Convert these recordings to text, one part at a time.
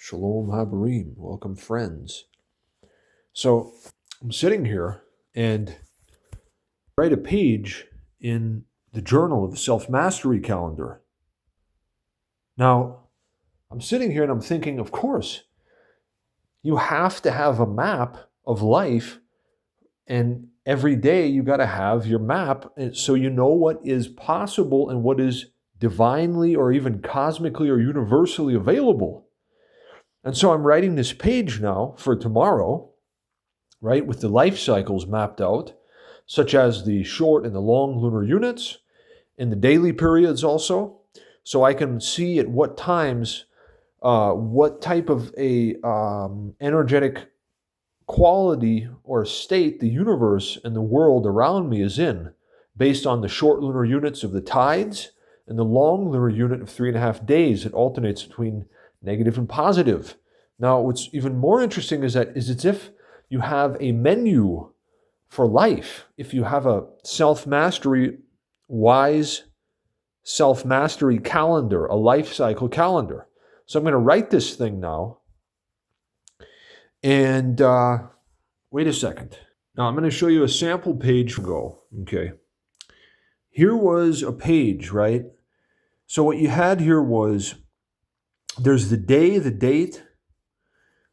Shalom Habarim. Welcome, friends. So I'm sitting here and write a page in the journal of the self-mastery calendar. Now, I'm sitting here and I'm thinking, of course, you have to have a map of life, and every day you got to have your map so you know what is possible and what is divinely or even cosmically or universally available. And so I'm writing this page now for tomorrow, right, with the life cycles mapped out, such as the short and the long lunar units, and the daily periods also, so I can see at what times, what type of a energetic quality or state the universe and the world around me is in, based on the short lunar units of the tides and the long lunar unit of 3.5 days. It alternates between negative and positive. Now, what's even more interesting is that it's if you have a menu for life. If you have a self-mastery, wise self-mastery calendar, a life cycle calendar. So I'm going to write this thing now. And wait a second. Now I'm going to show you a sample page ago. Okay. Here was a page, right? So what you had here was, there's the day, the date.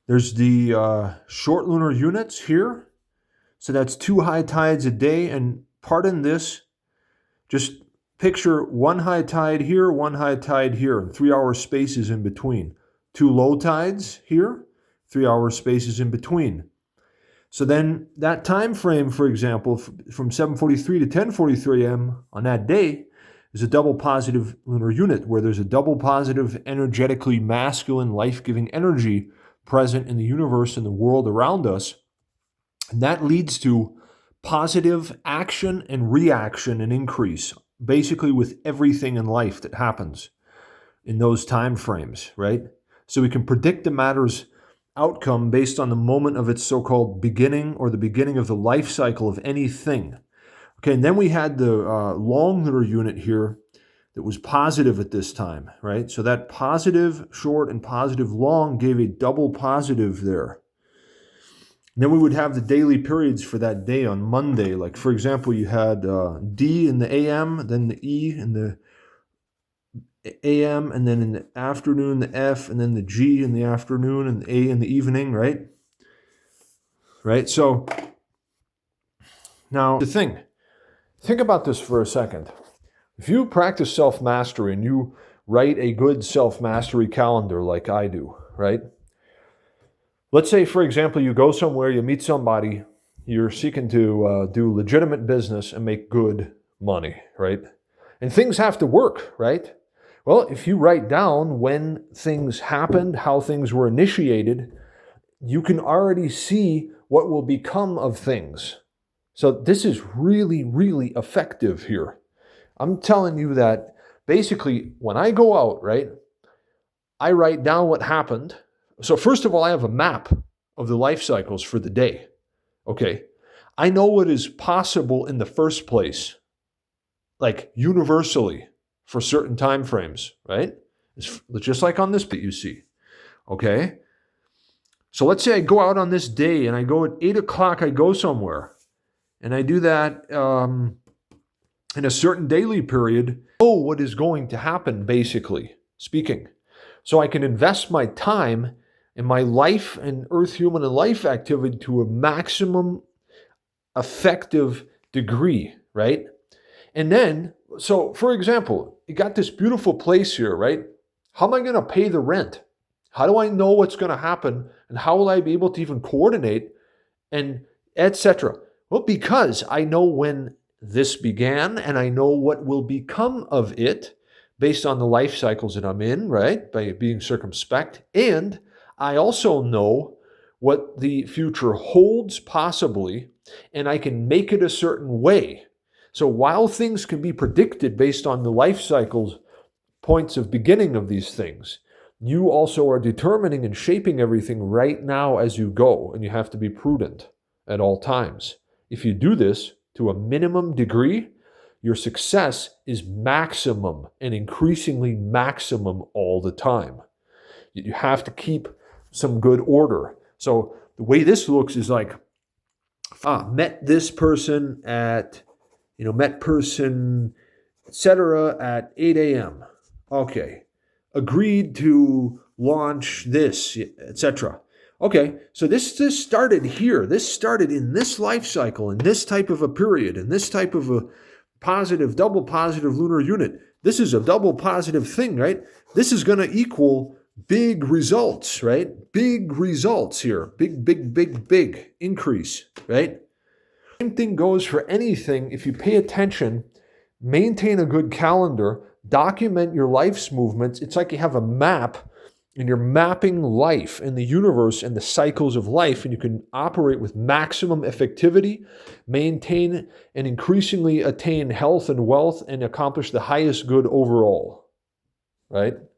There's the short lunar units here. So that's 2 high tides a day. And pardon this, just picture 1 high tide here, 1 high tide here, and 3-hour spaces in between. 2 low tides here, 3-hour spaces in between. So then that time frame, for example, from 7:43 to 10:43 a.m. on that day is a double positive lunar unit, where there's a double positive, energetically masculine, life-giving energy present in the universe and the world around us. And that leads to positive action and reaction and increase, basically with everything in life that happens in those time frames, right? So we can predict the matter's outcome based on the moment of its so-called beginning, or the beginning of the life cycle of anything. Okay, and then we had the long lunar unit here that was positive at this time, right? So that positive short and positive long gave a double positive there. And then we would have the daily periods for that day on Monday. Like, for example, you had D in the AM, then the E in the AM, and then in the afternoon, the F, and then the G in the afternoon, and the A in the evening, right? Right? So, now the thing, think about this for a second. If you practice self-mastery and you write a good self-mastery calendar like I do, right? Let's say, for example, you go somewhere, you meet somebody, you're seeking to do legitimate business and make good money, right? And things have to work, right? Well, if you write down when things happened, how things were initiated, you can already see what will become of things. So this is really, really effective here. I'm telling you that basically when I go out, right, I write down what happened. So first of all, I have a map of the life cycles for the day. Okay. I know what is possible in the first place, like universally for certain time frames, right? It's just like on this bit you see. Okay. So let's say I go out on this day and I go at 8 o'clock, I go somewhere and I do that in a certain daily period. I know what is going to happen, basically speaking. So I can invest my time in my life and earth, human, and life activity to a maximum effective degree, right? And then, so for example, you got this beautiful place here, right? How am I going to pay the rent? How do I know what's going to happen? And how will I be able to even coordinate and etc.? Well, because I know when this began and I know what will become of it based on the life cycles that I'm in, right? By being circumspect. And I also know what the future holds possibly, and I can make it a certain way. So while things can be predicted based on the life cycles, points of beginning of these things, you also are determining and shaping everything right now as you go, and you have to be prudent at all times. If you do this to a minimum degree, your success is maximum and increasingly maximum all the time. You have to keep some good order. So the way this looks is like, met this person at, met person, etc. at 8 a.m. Okay. Agreed to launch this, etc. Okay, so this started here. This started in this life cycle, in this type of a period, in this type of a double positive lunar unit. This is a double positive thing, right? This is going to equal big results, right? Big results here. Big increase, right? Same thing goes for anything. If you pay attention, maintain a good calendar, document your life's movements. It's like you have a map and you're mapping life and the universe and the cycles of life, and you can operate with maximum effectivity, maintain and increasingly attain health and wealth, and accomplish the highest good overall, right?